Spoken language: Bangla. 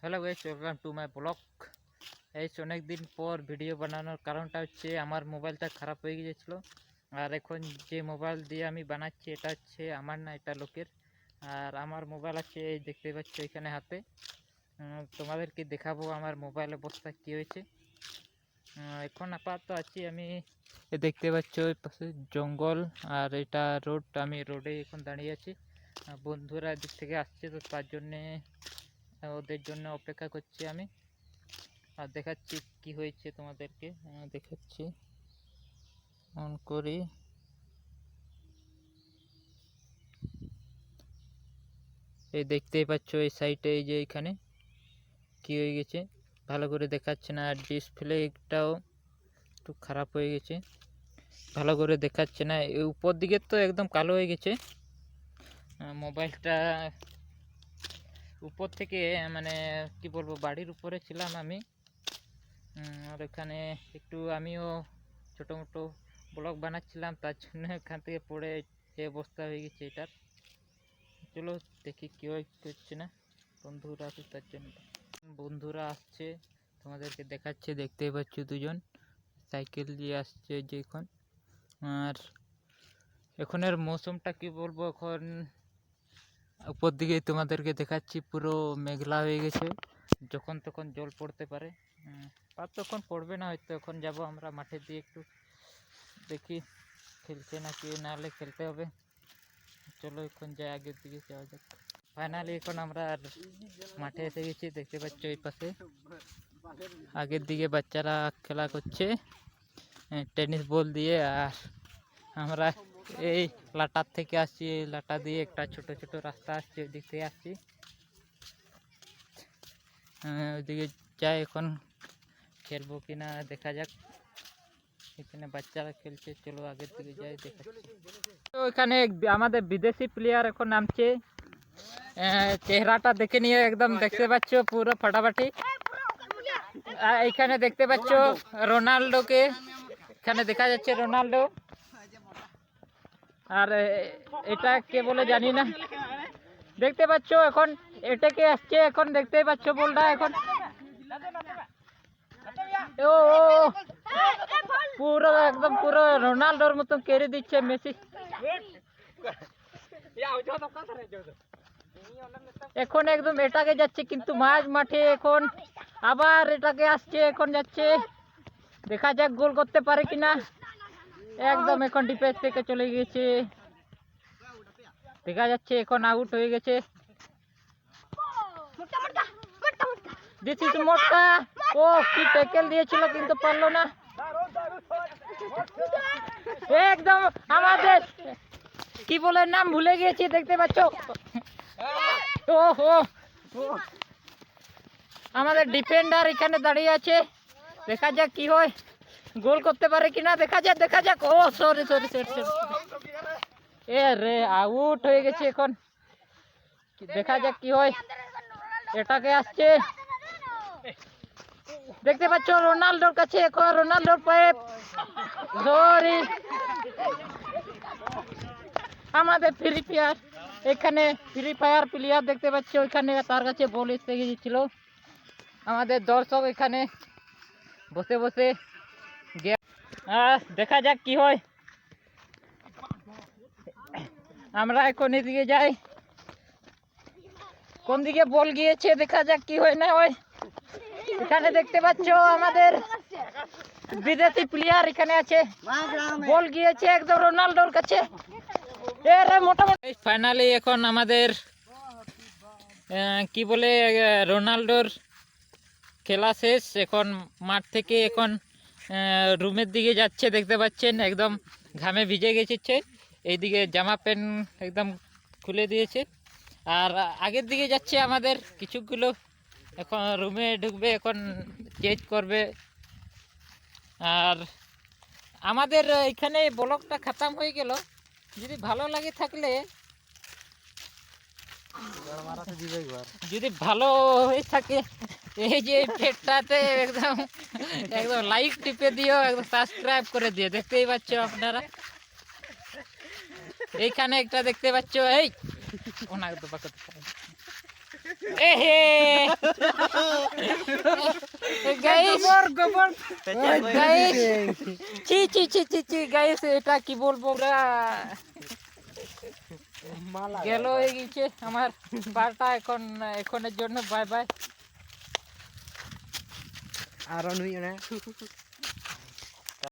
Hello guys, welcome to my blog. অনেক দিন পর ভিডিও বানানোর কারণটা হচ্ছে আমার মোবাইলটা খারাপ হয়ে গিয়েছিল। আর এখন যে মোবাইল দিয়ে আমি বানাচ্ছি এটা হচ্ছে আমার না, এটা লোকের। আর আমার মোবাইল আছে, এই দেখতে পাচ্ছ এখানে হাতে। তোমাদেরকে দেখাবো আমার মোবাইল অবস্থা কী হয়েছে। এখন আপাতত আছি আমি, দেখতে পাচ্ছ ওই পাশে জঙ্গল আর এটা রোড। আমি রোডে এখন দাঁড়িয়ে আছি। বন্ধুরা দিক থেকে আসছে, তো তার জন্যে ওদের জন্য অপেক্ষা করছি আমি। আর দেখাচ্ছি কি হয়েছে তোমাদেরকে, দেখাচ্ছি অন করি। এই দেখতেই পাচ্ছ এই সাইডে, এই যে এখানে কি হয়ে গেছে ভালো করে দেখাচ্ছে না। আর ডিসপ্লেটাও একটু খারাপ হয়ে গেছে, ভালো করে দেখাচ্ছে না। এই উপর দিকে তো একদম কালো হয়ে গেছে মোবাইলটা। উপর থেকে মানে কি বলবো, বাড়ির উপরে ছিলাম আমি। আর এখানে একটু আমিও ছোটো মোটো ব্লগ বানাচ্ছিলাম, তার জন্য এখান থেকে পড়ে এই অবস্থা হয়ে গেছে এটার। চলো দেখি কী হচ্ছে না। বন্ধুরা আছে, তার জন্য বন্ধুরা আসছে, তোমাদেরকে দেখাচ্ছে। দেখতেই পাচ্ছ দুজন সাইকেল দিয়ে আসছে যে এখন। আর এখনের মৌসুমটা কি বলবো, এখন উপর দিকে তোমাদেরকে দেখাচ্ছি পুরো মেঘলা হয়ে গেছে, যখন তখন জল পড়তে পারে। আর তখন পড়বে না হয়তো। এখন যাব আমরা মাঠের দিয়ে, একটু দেখি খেলছে নাকি, নাহলে খেলতে হবে। চলো এখন যাই, আগের দিকে যাওয়া যাক। ফাইনালি এখন আমরা মাঠে এসে গেছি, দেখতে পাচ্ছ এই পাশে আগের দিকে বাচ্চারা খেলা করছে টেনিস বল দিয়ে। আর আমরা এই লাটার থেকে আসছি, এই লাটা দিয়ে একটা ছোট ছোট রাস্তা আসছে, ওই দিক থেকে আসছি। ওইদিকে যাই, এখন খেলবো কিনা দেখা যাক। এখানে বাচ্চারা খেলছে, চলো আগের দিকে যাই দেখাচ্ছি। তো এখানে আমাদের বিদেশি প্লেয়ার এখন নামছে, চেহারাটা দেখে নিয়ে একদম দেখতে পাচ্ছ পুরো ফাটাফাটি। এখানে দেখতে পাচ্ছ রোনাল্ডোকে, এখানে দেখা যাচ্ছে রোনাল্ডো। আর এটা কে বলে জানি না, দেখতে পাচ্ছ এখন এটাকে আসছে, এখন দেখতে পাচ্ছ বলটা এখন। ও পুরো একদম পুরো রোনাল্ডোর মতন কেড়ে দিচ্ছে মেসি। এখন একদম এটাকে যাচ্ছে, কিন্তু মাঝ মাঠে এখন আবার এটাকে আসছে, এখন যাচ্ছে। দেখা যাক গোল করতে পারে কিনা। একদম এখন ডিফেন্স থেকে চলে গেছে, দেখা যাচ্ছে এখন আউট হয়ে গেছে। This is মোটকা। ও কি ট্যাকেল দিয়েছিল কিন্তু পারলো না। একদম আমাদের কি বলে নাম ভুলে গিয়েছি, দেখতে পাচ্ছ। ও আমাদের ডিফেন্ডার এখানে দাঁড়িয়ে আছে, দেখা যাক কি হয়, গোল করতে পারে কিনা, দেখা যাক। ও সরি, এ রে আউট হয়ে গেছে। এখন দেখা যাক কি হয়, এটাকে আসছে, দেখতে পাচ্ছ রোনাল্ডোর কাছে। এখন রোনাল্ডোর পায়ে সরি, আমাদের ফ্রি ফায়ার, এখানে ফ্রি ফায়ার প্লেয়ার দেখতে পাচ্ছ, ওইখানে তার কাছে বল এসে গিয়েছিল। আমাদের দর্শক এখানে বসে বসে দেখা যাক কি হয়। আমরা এখন এদিকে যাই, কোন দিকে বল গিয়েছে, দেখা যাক কি হয় না হয়। এখানে দেখতে পাচ্ছ আমাদের বিদেশি প্লেয়ার এখানে আছে, বল গিয়েছে একদম রোনাল্ডোর কাছে। মোটামুটি ফাইনালি এখন আমাদের কি বলে রোনাল্ডোর খেলা শেষ। এখন মাঠ থেকে এখন রুমের দিকে যাচ্ছে, দেখতে পাচ্ছেন একদম ঘামে ভিজে গেছে। এইদিকে জামা প্যান্ট একদম খুলে দিয়েছে। আর আগের দিকে যাচ্ছে আমাদের কিছুগুলো, এখন রুমে ঢুকবে, এখন চেঞ্জ করবে। আর আমাদের এখানে ব্লগটা খতম হয়ে গেল। যদি ভালো লাগে থাকলে, যদি ভালো হয়ে থাকে, এই যে পেটটাতে একদম লাইক টিপে দিও, একদম সাবস্ক্রাইব করে দিও। দেখতেই পাচ্ছ আপনারা, এইখানে একটা দেখতে পাচ্ছ, এই এহে গাইস গোবর গাইস ছি ছি ছি ছি ছি গাইস এটা কি বলবো ওরা মালা গেল হয়ে গেছে আমার পাটা এখনের জন্য বাই বাই আর নুই না